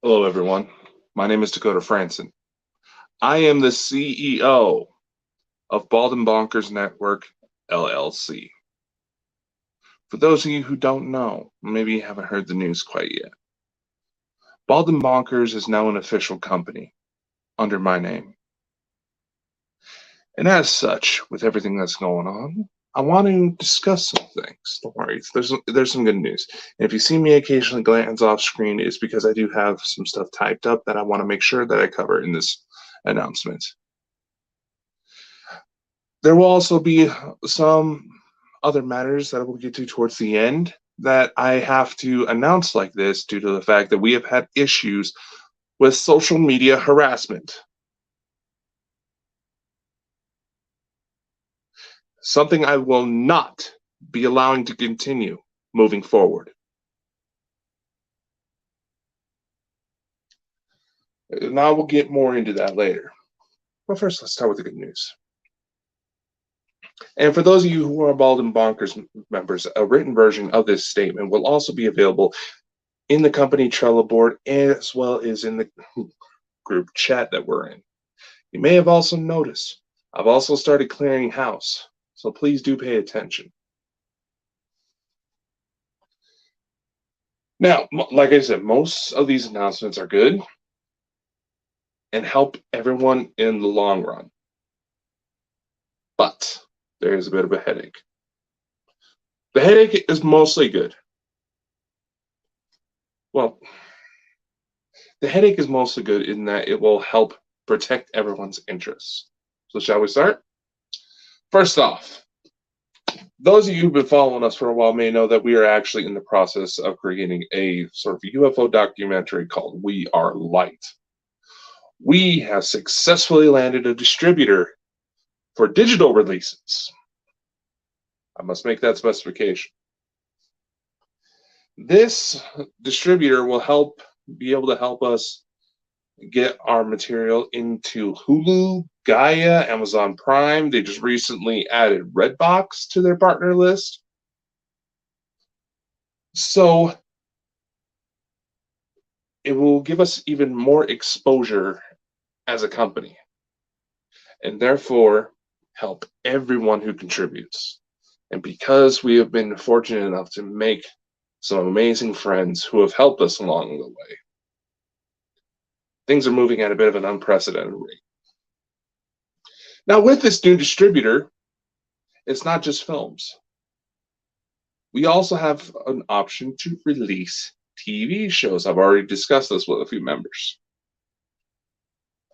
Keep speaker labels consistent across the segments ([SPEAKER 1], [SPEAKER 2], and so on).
[SPEAKER 1] Hello, everyone. My name is Dakota Franson. I am the CEO of Bonkers Network, LLC. For those of you who don't know, maybe you haven't heard the news quite yet, Bonkers is now an official company under my name. And as such, with everything that's going on, I want to discuss some things. Don't worry, there's some good news. And if you see me occasionally glance off screen, it's because I do have some stuff typed up that I want to make sure that I cover in this announcement. There will also be some other matters that I will get to towards the end that I have to announce like this due to the fact that we have had issues with social media harassment. Something I will not be allowing to continue moving forward. Now we'll get more into that later. But first, let's start with the good news. And for those of you who are Bald and Bonkers members, a written version of this statement will also be available in the company Trello board as well as in the group chat that we're in. You may have also noticed I've also started clearing house, so please do pay attention. Now, like I said, most of these announcements are good and help everyone in the long run. But there is a bit of a headache. The headache is mostly good. Well, the headache is mostly good in that it will help protect everyone's interests. So shall we start? First off, those of you who've been following us for a while may know that we are actually in the process of creating a sort of UFO documentary called We Are Light. We have successfully landed a distributor for digital releases. I must make that specification. This distributor will be able to help us get our material into Hulu, Gaia, Amazon Prime. They just recently added Redbox to their partner list. So it will give us even more exposure as a company and therefore help everyone who contributes. And because we have been fortunate enough to make some amazing friends who have helped us along the way, things are moving at a bit of an unprecedented rate. Now, with this new distributor, it's not just films. We also have an option to release TV shows. I've already discussed this with a few members.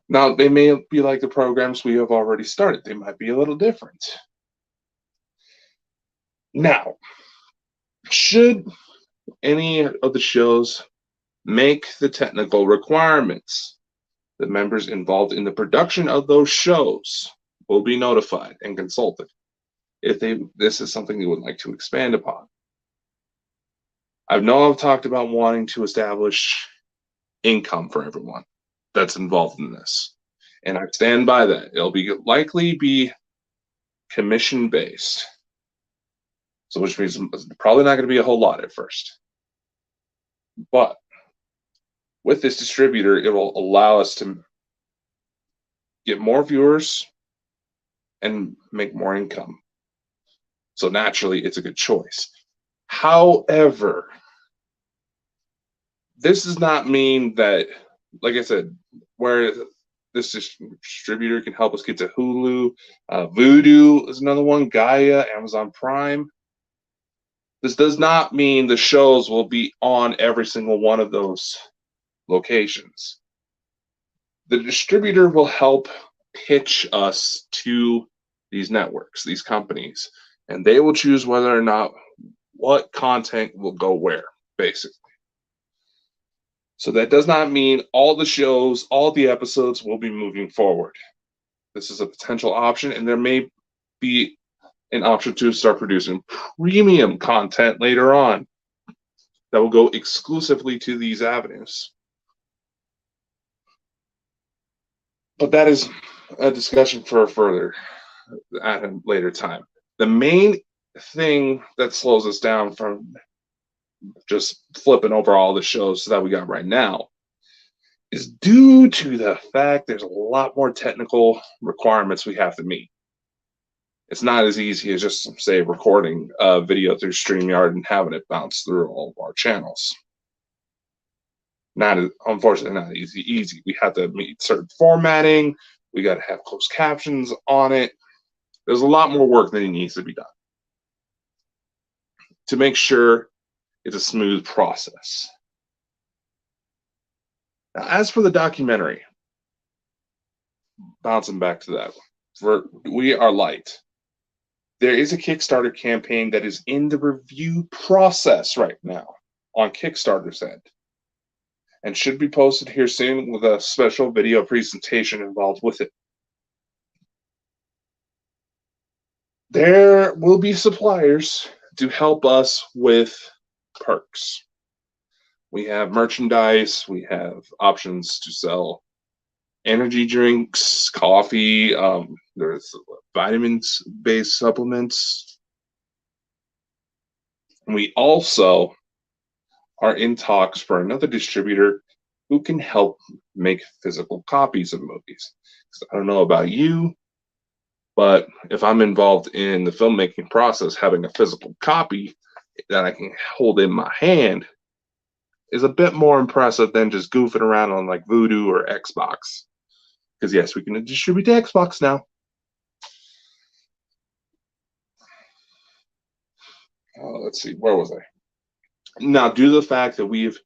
[SPEAKER 1] Now, they may be like the programs we have already started. They might be a little different. Now, should any of the shows make the technical requirements, the members involved in the production of those shows will be notified and consulted if this is something they would like to expand upon. I've talked about wanting to establish income for everyone that's involved in this, and I stand by that. It'll likely be commission based, so which means probably not going to be a whole lot at first. But with this distributor, it will allow us to get more viewers and make more income. So naturally, it's a good choice. However, this does not mean that, like I said, where this distributor can help us get to Hulu, Vudu is another one, Gaia, Amazon Prime. This does not mean the shows will be on every single one of those locations. The distributor will help pitch us to these networks, these companies, and they will choose whether or not what content will go where, basically. So that does not mean all the shows, all the episodes will be moving forward. This is a potential option, and there may be an option to start producing premium content later on that will go exclusively to these avenues. But that is a discussion for further at a later time. The main thing that slows us down from just flipping over all the shows that we got right now is due to the fact there's a lot more technical requirements we have to meet. It's not as easy as just, say, recording a video through StreamYard and having it bounce through all of our channels. Unfortunately, not easy. We have to meet certain formatting. We got to have closed captions on it. There's a lot more work that needs to be done to make sure it's a smooth process. Now, as for the documentary, bouncing back to that, for We Are Light, there is a Kickstarter campaign that is in the review process right now on Kickstarter's end and should be posted here soon with a special video presentation involved with it. There will be suppliers to help us with perks. We have merchandise, we have options to sell energy drinks, coffee, there's vitamins based supplements. We also are in talks for another distributor who can help make physical copies of movies. I don't know about you, but if I'm involved in the filmmaking process, having a physical copy that I can hold in my hand is a bit more impressive than just goofing around on like Voodoo or Xbox. Because yes, we can distribute to Xbox now. Let's see, where was I? Now, due to the fact that we've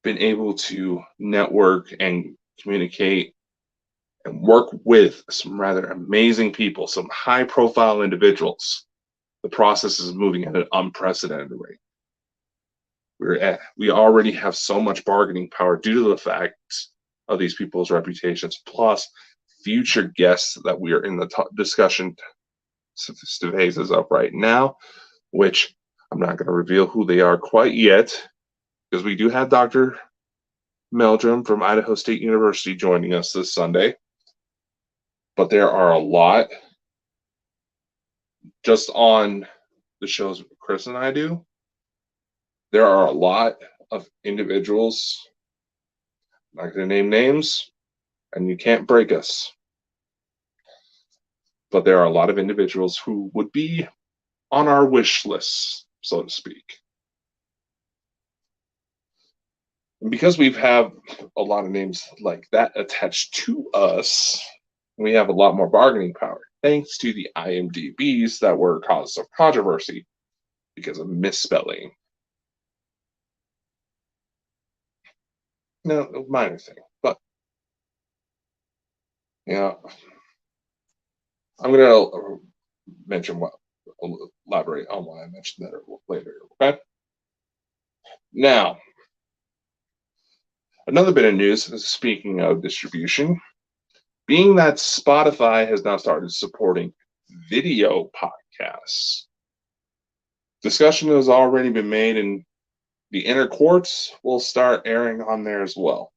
[SPEAKER 1] been able to network and communicate and work with some rather amazing people, some high profile individuals, the process is moving at an unprecedented rate. We already have so much bargaining power due to the fact of these people's reputations, plus future guests that we are in the discussion phases of right now, which I'm not going to reveal who they are quite yet, because we do have Dr. Meldrum from Idaho State University joining us this Sunday. But there are a lot just on the shows Chris and I do. There are a lot of individuals, I'm not going to name names, and you can't break us. But there are a lot of individuals who would be on our wish list, so to speak. And because we have a lot of names like that attached to us, we have a lot more bargaining power, thanks to the IMDb's that were cause of controversy because of misspelling. No, minor thing, but I'm going to elaborate on why I mentioned that later. Okay. Now, another bit of news, speaking of distribution, being that Spotify has now started supporting video podcasts. Discussion has already been made, and the inner courts will start airing on there as well.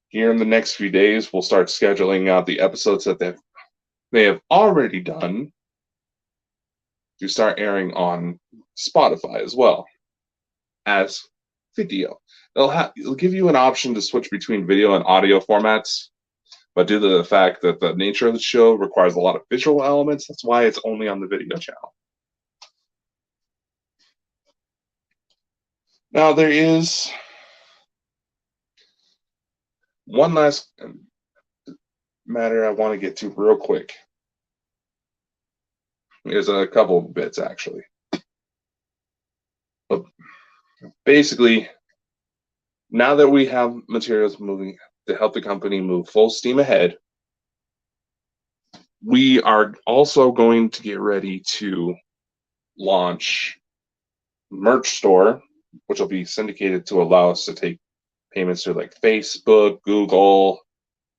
[SPEAKER 1] Here in the next few days, we'll start scheduling out the episodes that they have already done to start airing on Spotify as well as video. It'll give you an option to switch between video and audio formats, but due to the fact that the nature of the show requires a lot of visual elements, that's why it's only on the video channel. Now, there is one last matter I want to get to real quick. There's a couple of bits, actually. But basically, now that we have materials moving to help the company move full steam ahead, we are also going to get ready to launch merch store, which will be syndicated to allow us to take payments through like Facebook, Google,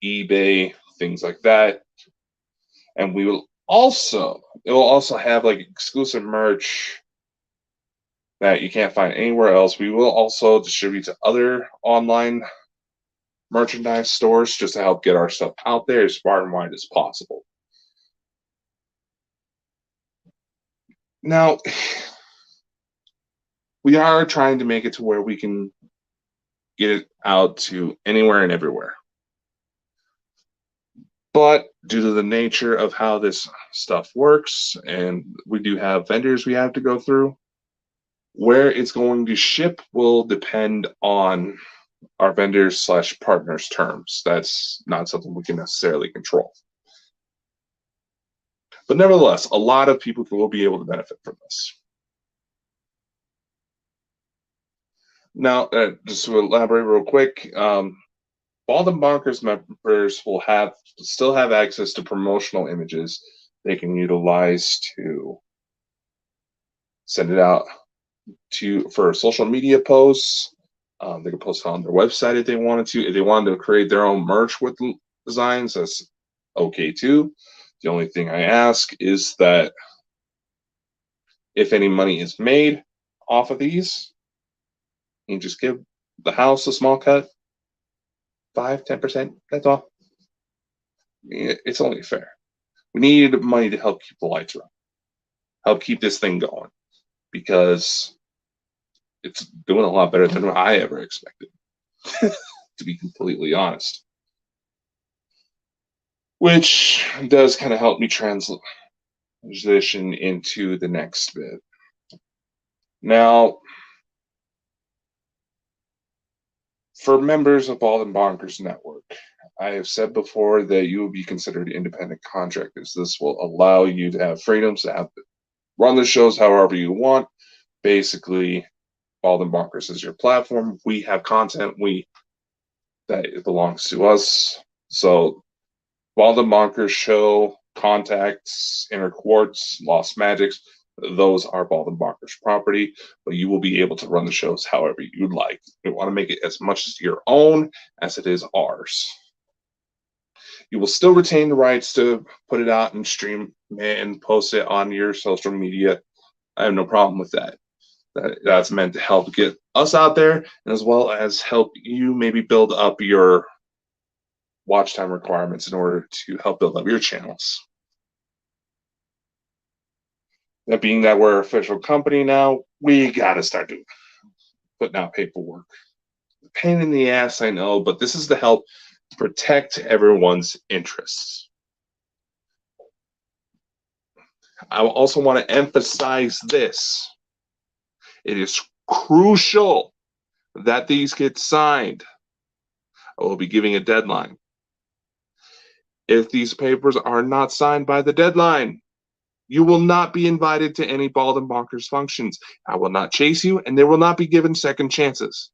[SPEAKER 1] eBay, things like that. And it will also have like exclusive merch that you can't find anywhere else. We will also distribute to other online merchandise stores just to help get our stuff out there as far and wide as possible. Now, we are trying to make it to where we can get it out to anywhere and everywhere. But due to the nature of how this stuff works, and we do have vendors we have to go through, where it's going to ship will depend on our vendors / partners terms. That's not something we can necessarily control. But nevertheless, a lot of people will be able to benefit from this. Now, just to elaborate real quick, Bald and Bonkers members will still have access to promotional images they can utilize to send it out for social media posts. They can post it on their website if they wanted to. If they wanted to create their own merch with designs, that's okay too. The only thing I ask is that if any money is made off of these, you just give the house a small cut, 5-10%. That's all. It's only fair. We need money to help keep the lights running, help keep this thing going, because it's doing a lot better than I ever expected, to be completely honest. Which does kind of help me transition into the next bit. Now, for members of Bald and Bonkers Network, I have said before that you will be considered independent contractors. This will allow you to have freedoms to run the shows however you want. Basically, Bald and Bonkers is your platform. We have content that it belongs to us. So Bald and Bonkers show, Contacts, Inner Quartz, Lost Magics, those are Bald and Bonkers property, but you will be able to run the shows however you'd like. We want to make it as much as your own as it is ours. You will still retain the rights to put it out and stream and post it on your social media. I have no problem with that. That's meant to help get us out there, and as well as help you maybe build up your watch time requirements in order to help build up your channels. That being that we're an official company now, we got to start putting out paperwork. Pain in the ass, I know, but this is to help protect everyone's interests. I also want to emphasize this. It is crucial that these get signed. I will be giving a deadline. If these papers are not signed by the deadline, you will not be invited to any Bald and Bonkers functions. I will not chase you, and they will not be given second chances.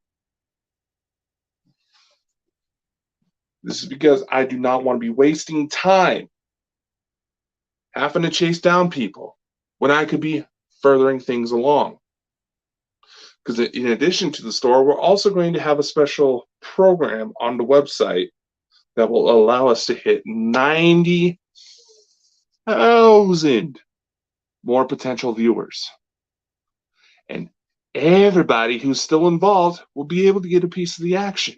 [SPEAKER 1] This is because I do not want to be wasting time having to chase down people when I could be furthering things along. Because in addition to the store, we're also going to have a special program on the website that will allow us to hit 90,000 more potential viewers. And everybody who's still involved will be able to get a piece of the action.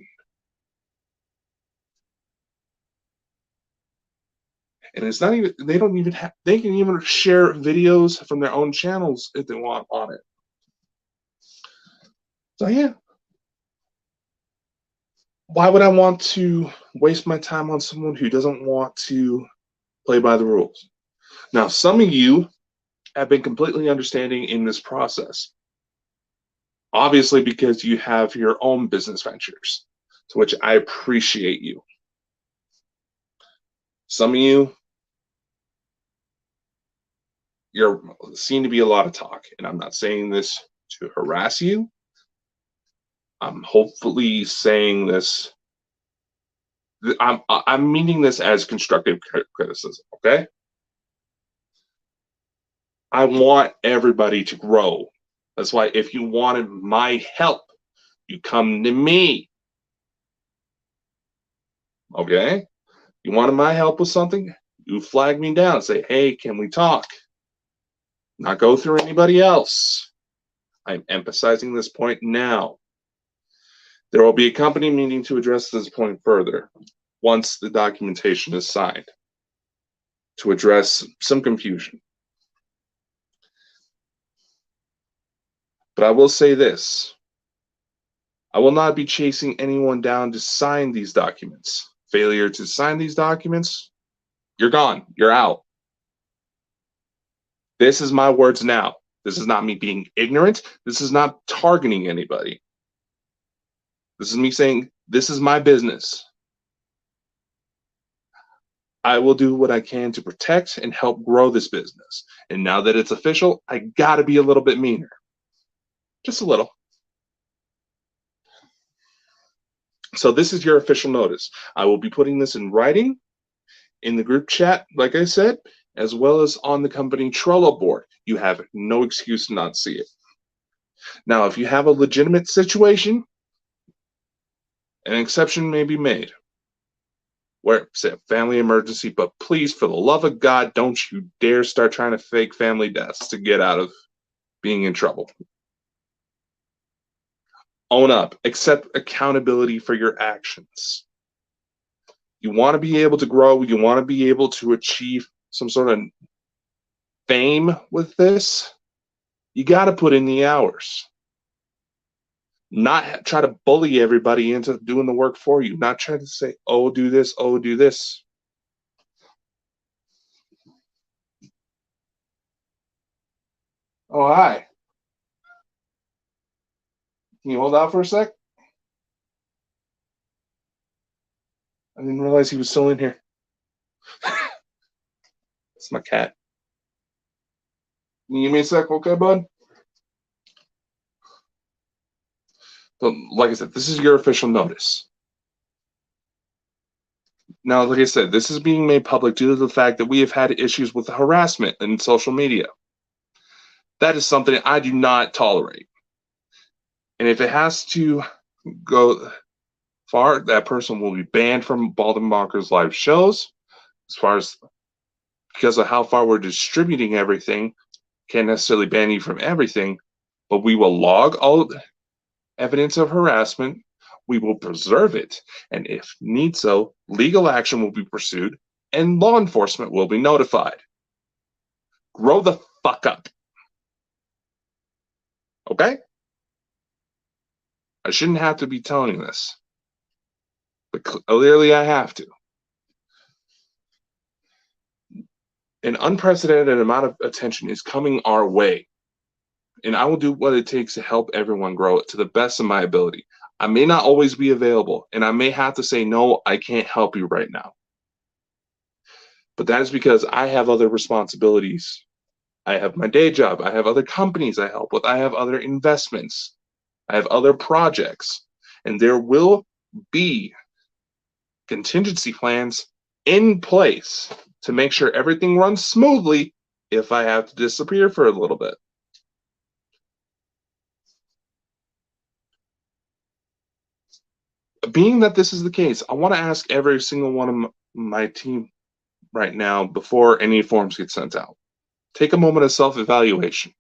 [SPEAKER 1] And it's not even, they can even share videos from their own channels if they want on it. So yeah. Why would I want to waste my time on someone who doesn't want to play by the rules? Now, some of you have been completely understanding in this process. Obviously, because you have your own business ventures, to which I appreciate you. Some of you, you're seem to be a lot of talk, and I'm not saying this to harass you. I'm hopefully saying this. I'm meaning this as constructive criticism. Okay. I want everybody to grow. That's why if you wanted my help, you come to me. Okay? You wanted my help with something, you flag me down. Say, hey, can we talk? Not go through anybody else. I'm emphasizing this point now. There will be a company meeting to address this point further once the documentation is signed to address some confusion. But I will say this. I will not be chasing anyone down to sign these documents. Failure to sign these documents, you're gone. You're out. This is my words now. This is not me being ignorant. This is not targeting anybody. This is me saying, this is my business. I will do what I can to protect and help grow this business. And now that it's official, I got to be a little bit meaner. Just a little. So this is your official notice. I will be putting this in writing in the group chat, like I said, as well as on the company Trello board. You have no excuse to not see it. Now, if you have a legitimate situation, an exception may be made. Where, say, a family emergency, but please, for the love of God, don't you dare start trying to fake family deaths to get out of being in trouble. Own up, accept accountability for your actions. You want to be able to grow, you want to be able to achieve some sort of fame with this, you got to put in the hours. Not try to bully everybody into doing the work for you. Not try to say, oh, do this, oh, do this. Oh, hi. Can you hold out for a sec? I didn't realize he was still in here. It's my cat. Can you give me a sec, okay, bud? So, like I said, this is your official notice. Now, like I said, this is being made public due to the fact that we have had issues with harassment in social media. That is something I do not tolerate. And if it has to go far, that person will be banned from Bald and Bonkers live shows. As far as because of how far we're distributing everything, can't necessarily ban you from everything, but we will log all evidence of harassment. We will preserve it, and if need so, legal action will be pursued, and law enforcement will be notified. Grow the fuck up. Okay? I shouldn't have to be telling you this, but clearly I have to. An unprecedented amount of attention is coming our way, and I will do what it takes to help everyone grow to the best of my ability. I may not always be available, and I may have to say, no, I can't help you right now. But that is because I have other responsibilities. I have my day job. I have other companies I help with. I have other investments. I have other projects. And there will be contingency plans in place to make sure everything runs smoothly if I have to disappear for a little bit. Being that this is the case, I want to ask every single one of my team right now before any forms get sent out. Take a moment of self-evaluation.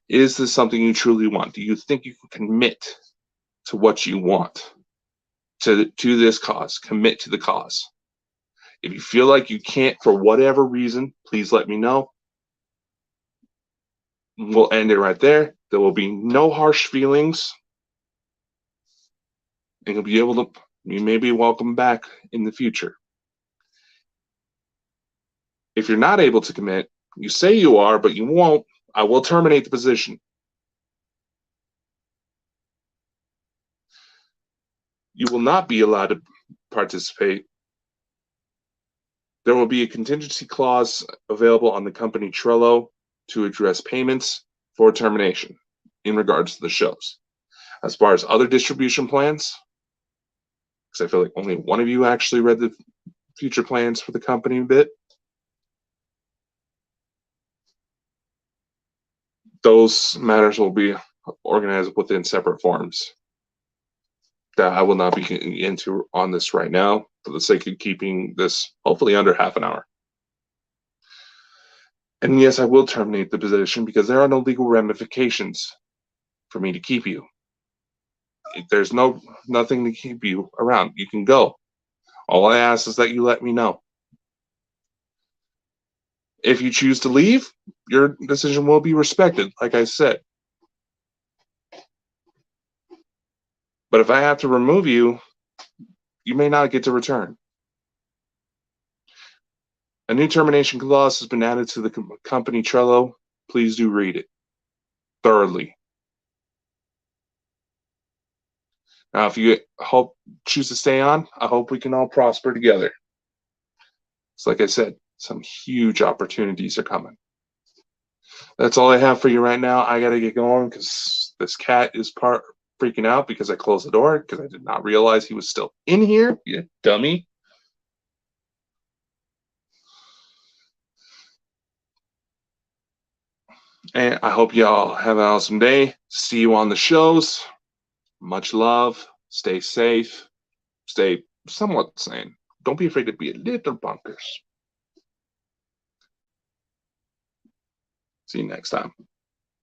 [SPEAKER 1] Is this something you truly want? Do you think you can commit to what you want, to this cause? Commit to the cause. If you feel like you can't for whatever reason, please let me know. We'll end it right there. There will be no harsh feelings. And you'll be able to, you may be welcome back in the future. If you're not able to commit, you say you are, but you won't, I will terminate the position. You will not be allowed to participate. There will be a contingency clause available on the company Trello to address payments for termination in regards to the shows. As far as other distribution plans, because I feel like only one of you actually read the future plans for the company a bit, those matters will be organized within separate forms that I will not be getting into on this right now for the sake of keeping this hopefully under half an hour. And yes, I will terminate the position because there are no legal ramifications for me to keep you. There's nothing to keep you around. You can go. All I ask is that you let me know. If you choose to leave, your decision will be respected, like I said. But if I have to remove you, you may not get to return. A new termination clause has been added to the company Trello. Please do read it thoroughly. Now, if you choose to stay on, I hope we can all prosper together. It's like I said, some huge opportunities are coming. That's all I have for you right now. I got to get going because this cat is freaking out because I closed the door because I did not realize he was still in here. You dummy. And I hope y'all have an awesome day. See you on the shows. Much love. Stay safe. Stay somewhat sane. Don't be afraid to be a little bonkers. See you next time.